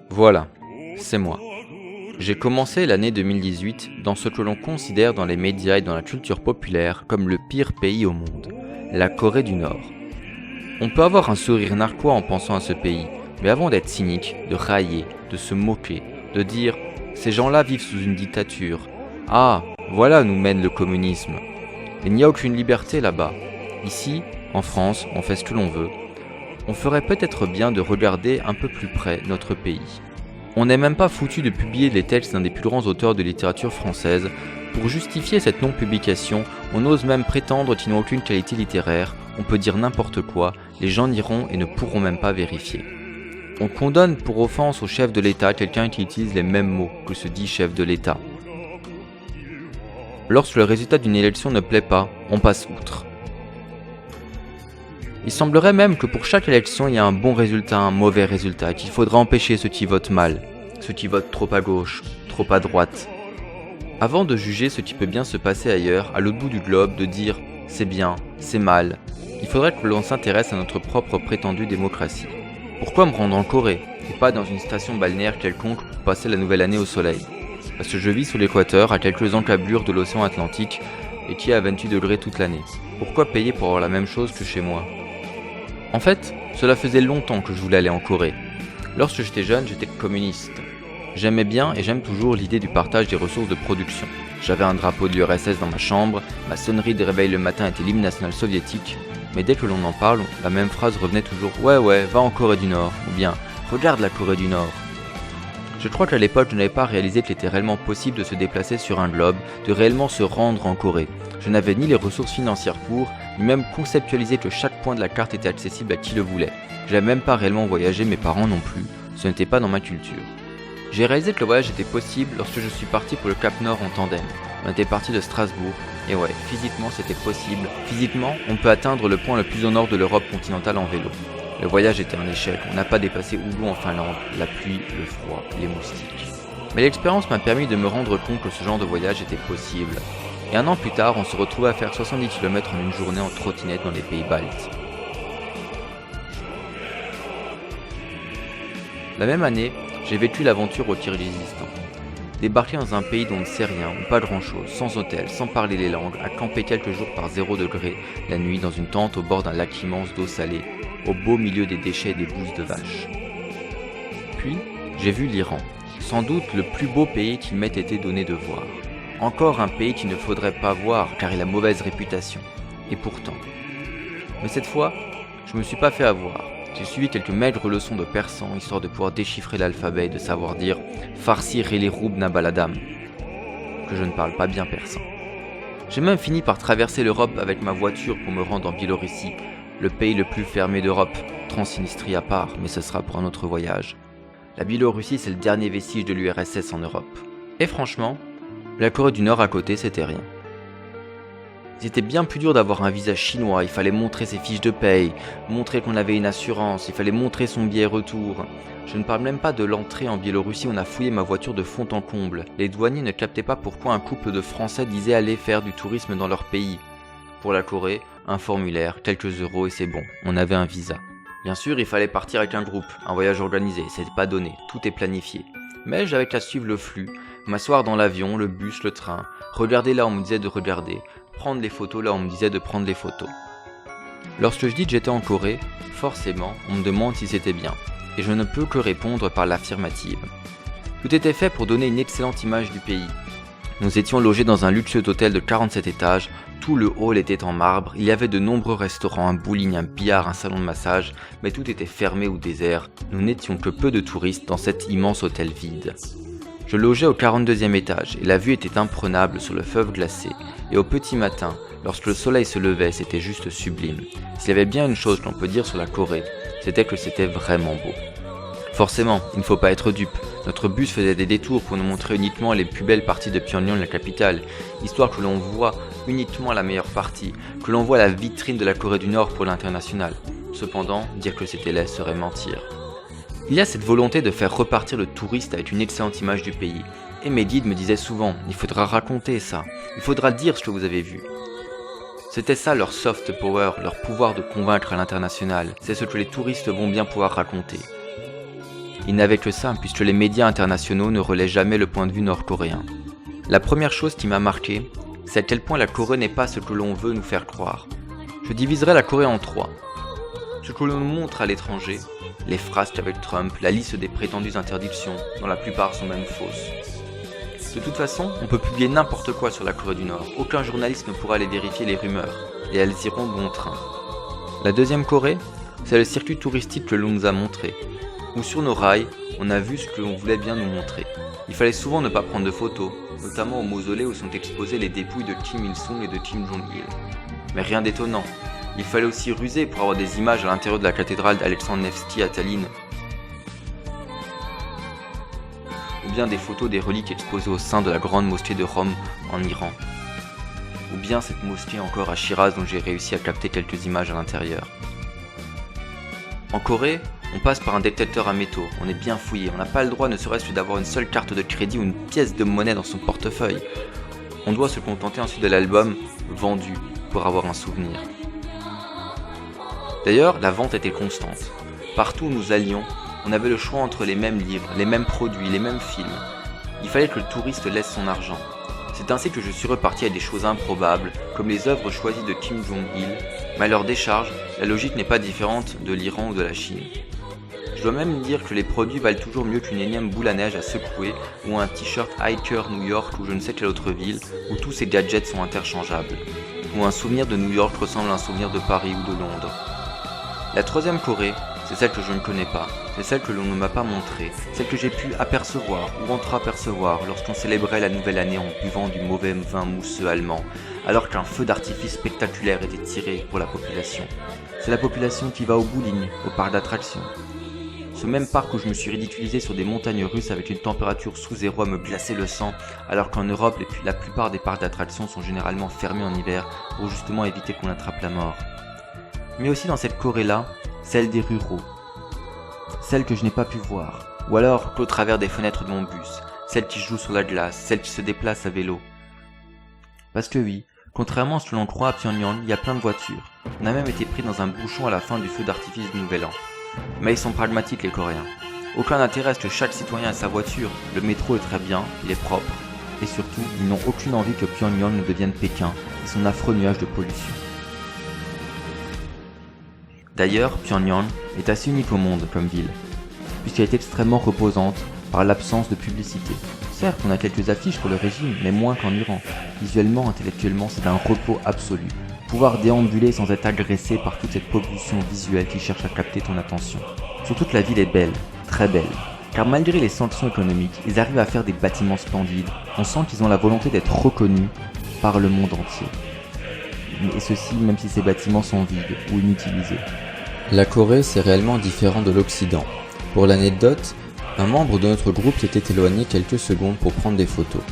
Voilà, c'est moi. J'ai commencé l'année 2018 dans ce que l'on considère dans les médias et dans la culture populaire comme le pire pays au monde, la Corée du Nord. On peut avoir un sourire narquois en pensant à ce pays, mais avant d'être cynique, de railler, de se moquer, de dire « ces gens-là vivent sous une dictature, ah, voilà où nous mène le communisme ». Il n'y a aucune liberté là-bas. Ici, en France, on fait ce que l'on veut. On ferait peut-être bien de regarder un peu plus près notre pays. On n'est même pas foutu de publier les textes d'un des plus grands auteurs de littérature française. Pour justifier cette non-publication, on ose même prétendre qu'ils n'ont aucune qualité littéraire, on peut dire n'importe quoi, les gens n'iront et ne pourront même pas vérifier. On condamne pour offense au chef de l'État quelqu'un qui utilise les mêmes mots que ce dit chef de l'État. Lorsque le résultat d'une élection ne plaît pas, on passe outre. Il semblerait même que pour chaque élection, il y a un bon résultat, un mauvais résultat, qu'il faudra empêcher ceux qui votent mal, ceux qui votent trop à gauche, trop à droite. Avant de juger ce qui peut bien se passer ailleurs, à l'autre bout du globe, de dire « c'est bien, c'est mal », il faudrait que l'on s'intéresse à notre propre prétendue démocratie. Pourquoi me rendre en Corée, et pas dans une station balnéaire quelconque pour passer la nouvelle année au soleil? Parce que je vis sous l'équateur, à quelques encablures de l'océan Atlantique, et qui est à 28 degrés toute l'année. Pourquoi payer pour avoir la même chose que chez moi? En fait, cela faisait longtemps que je voulais aller en Corée. Lorsque j'étais jeune, j'étais communiste. J'aimais bien et j'aime toujours l'idée du partage des ressources de production. J'avais un drapeau de l'URSS dans ma chambre, ma sonnerie de réveil le matin était l'hymne national soviétique, mais dès que l'on en parle, la même phrase revenait toujours « Ouais, va en Corée du Nord » ou bien « Regarde la Corée du Nord ». Je crois qu'à l'époque, je n'avais pas réalisé qu'il était réellement possible de se déplacer sur un globe, de réellement se rendre en Corée. Je n'avais ni les ressources financières pour, ni même conceptualisé que chaque point de la carte était accessible à qui le voulait. Je n'avais même pas réellement voyagé, mes parents non plus. Ce n'était pas dans ma culture. J'ai réalisé que le voyage était possible lorsque je suis parti pour le Cap Nord en tandem. On était parti de Strasbourg, et ouais, physiquement c'était possible. Physiquement, on peut atteindre le point le plus au nord de l'Europe continentale en vélo. Le voyage était un échec, on n'a pas dépassé Oulu en Finlande, la pluie, le froid, les moustiques. Mais l'expérience m'a permis de me rendre compte que ce genre de voyage était possible. Et un an plus tard, on se retrouvait à faire 70 km en une journée en trottinette dans les pays baltes. La même année, j'ai vécu l'aventure au Kirghizistan. Débarquer dans un pays dont on ne sait rien, ou pas grand chose, sans hôtel, sans parler les langues, à camper quelques jours par 0 degré, la nuit dans une tente au bord d'un lac immense d'eau salée, au beau milieu des déchets et des bousses de vaches. Puis, j'ai vu l'Iran, sans doute le plus beau pays qu'il m'ait été donné de voir. Encore un pays qu'il ne faudrait pas voir car il a mauvaise réputation. Et pourtant. Mais cette fois, je me suis pas fait avoir. J'ai suivi quelques maigres leçons de persan histoire de pouvoir déchiffrer l'alphabet et de savoir dire Farsi Reli Roub Nabaladam, que je ne parle pas bien persan. J'ai même fini par traverser l'Europe avec ma voiture pour me rendre en Biélorussie, le pays le plus fermé d'Europe, Transnistrie à part, mais ce sera pour un autre voyage. La Biélorussie, c'est le dernier vestige de l'URSS en Europe. Et franchement, la Corée du Nord à côté, c'était rien. C'était bien plus dur d'avoir un visa chinois, il fallait montrer ses fiches de paye, montrer qu'on avait une assurance, il fallait montrer son billet retour. Je ne parle même pas de l'entrée en Biélorussie où on a fouillé ma voiture de fond en comble. Les douaniers ne captaient pas pourquoi un couple de Français disait aller faire du tourisme dans leur pays. Pour la Corée, un formulaire, quelques euros et c'est bon, on avait un visa. Bien sûr, il fallait partir avec un groupe, un voyage organisé, c'était pas donné, tout est planifié. Mais j'avais qu'à suivre le flux, m'asseoir dans l'avion, le bus, le train, regarder là où on me disait de regarder, prendre les photos là où on me disait de prendre les photos. Lorsque je dis que j'étais en Corée, forcément, on me demande si c'était bien, et je ne peux que répondre par l'affirmative. Tout était fait pour donner une excellente image du pays. Nous étions logés dans un luxueux hôtel de 47 étages, tout le hall était en marbre, il y avait de nombreux restaurants, un bowling, un billard, un salon de massage, mais tout était fermé ou désert, nous n'étions que peu de touristes dans cet immense hôtel vide. Je logeais au 42e étage et la vue était imprenable sur le fleuve glacé, et au petit matin, lorsque le soleil se levait, c'était juste sublime. S'il y avait bien une chose que l'on peut dire sur la Corée, c'était que c'était vraiment beau. Forcément, il ne faut pas être dupe. Notre bus faisait des détours pour nous montrer uniquement les plus belles parties de Pyongyang, la capitale, histoire que l'on voit uniquement la meilleure partie, que l'on voit la vitrine de la Corée du Nord pour l'international. Cependant, dire que c'était laid serait mentir. Il y a cette volonté de faire repartir le touriste avec une excellente image du pays. Et mes guides me disaient souvent, il faudra raconter ça, il faudra dire ce que vous avez vu. C'était ça leur soft power, leur pouvoir de convaincre à l'international, c'est ce que les touristes vont bien pouvoir raconter. Il n'avait que ça, puisque les médias internationaux ne relaient jamais le point de vue nord-coréen. La première chose qui m'a marqué, c'est à quel point la Corée n'est pas ce que l'on veut nous faire croire. Je diviserai la Corée en 3. Ce que l'on nous montre à l'étranger, les phrases qu'avec Trump, la liste des prétendues interdictions, dont la plupart sont même fausses. De toute façon, on peut publier n'importe quoi sur la Corée du Nord, aucun journaliste ne pourra aller vérifier les rumeurs, et elles iront bon train. La deuxième Corée, c'est le circuit touristique que l'on nous a montré, où sur nos rails, on a vu ce que l'on voulait bien nous montrer. Il fallait souvent ne pas prendre de photos, notamment au mausolée où sont exposées les dépouilles de Kim Il-sung et de Kim Jong-il. Mais rien d'étonnant, il fallait aussi ruser pour avoir des images à l'intérieur de la cathédrale d'Alexandre Nevsky à Tallinn, ou bien des photos des reliques exposées au sein de la grande mosquée de Rome en Iran, ou bien cette mosquée encore à Shiraz dont j'ai réussi à capter quelques images à l'intérieur. En Corée, on passe par un détecteur à métaux, on est bien fouillé, on n'a pas le droit ne serait-ce que d'avoir une seule carte de crédit ou une pièce de monnaie dans son portefeuille. On doit se contenter ensuite de l'album vendu pour avoir un souvenir. D'ailleurs, la vente était constante. Partout où nous allions, on avait le choix entre les mêmes livres, les mêmes produits, les mêmes films. Il fallait que le touriste laisse son argent. C'est ainsi que je suis reparti à des choses improbables, comme les œuvres choisies de Kim Jong-il, mais à leur décharge, la logique n'est pas différente de l'Iran ou de la Chine. Je dois même dire que les produits valent toujours mieux qu'une énième boule à neige à secouer, ou un t-shirt Hiker New York ou je ne sais quelle autre ville, où tous ces gadgets sont interchangeables. Ou un souvenir de New York ressemble à un souvenir de Paris ou de Londres. La troisième Corée, c'est celle que je ne connais pas, c'est celle que l'on ne m'a pas montrée, celle que j'ai pu apercevoir ou entreapercevoir lorsqu'on célébrait la nouvelle année en buvant du mauvais vin mousseux allemand, alors qu'un feu d'artifice spectaculaire était tiré pour la population. C'est la population qui va au bowling, au parc d'attractions. Ce même parc où je me suis ridiculisé sur des montagnes russes avec une température sous zéro à me glacer le sang, alors qu'en Europe, la plupart des parcs d'attractions sont généralement fermés en hiver pour justement éviter qu'on attrape la mort. Mais aussi dans cette Corée-là, celle des ruraux, celle que je n'ai pas pu voir, ou alors qu'au travers des fenêtres de mon bus, celle qui joue sur la glace, celle qui se déplace à vélo. Parce que oui, contrairement à ce que l'on croit à Pyongyang, il y a plein de voitures. On a même été pris dans un bouchon à la fin du feu d'artifice du Nouvel An. Mais ils sont pragmatiques les Coréens. Aucun intérêt à ce que chaque citoyen ait sa voiture, le métro est très bien, il est propre, et surtout, ils n'ont aucune envie que Pyongyang ne devienne Pékin et son affreux nuage de pollution. D'ailleurs, Pyongyang est assez unique au monde comme ville, puisqu'elle est extrêmement reposante par l'absence de publicité. Certes, on a quelques affiches pour le régime, mais moins qu'en Iran. Visuellement, intellectuellement, c'est un repos absolu. Pouvoir déambuler sans être agressé par toute cette pollution visuelle qui cherche à capter ton attention. Surtout que la ville est belle, très belle. Car malgré les sanctions économiques, ils arrivent à faire des bâtiments splendides. On sent qu'ils ont la volonté d'être reconnus par le monde entier. Et ceci même si ces bâtiments sont vides ou inutilisés. La Corée, c'est réellement différent de l'Occident. Pour l'anecdote, un membre de notre groupe s'était éloigné quelques secondes pour prendre des photos.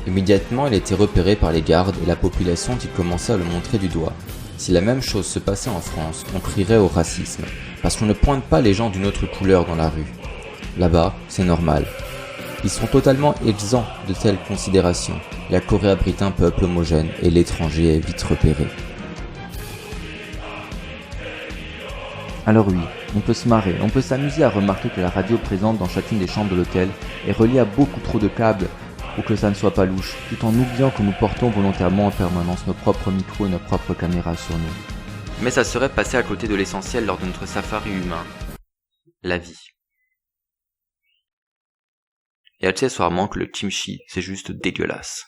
Immédiatement, il était repéré par les gardes et la population qui commençait à le montrer du doigt. Si la même chose se passait en France, on crierait au racisme, parce qu'on ne pointe pas les gens d'une autre couleur dans la rue. Là-bas, c'est normal. Ils sont totalement exempts de telles considérations. La Corée abrite un peuple homogène et l'étranger est vite repéré. Alors oui, on peut se marrer, on peut s'amuser à remarquer que la radio présente dans chacune des chambres de l'hôtel est reliée à beaucoup trop de câbles pour que ça ne soit pas louche, tout en oubliant que nous portons volontairement en permanence nos propres micros et nos propres caméras sur nous. Mais ça serait passer à côté de l'essentiel lors de notre safari humain, la vie. Et accessoirement que le kimchi, c'est juste dégueulasse.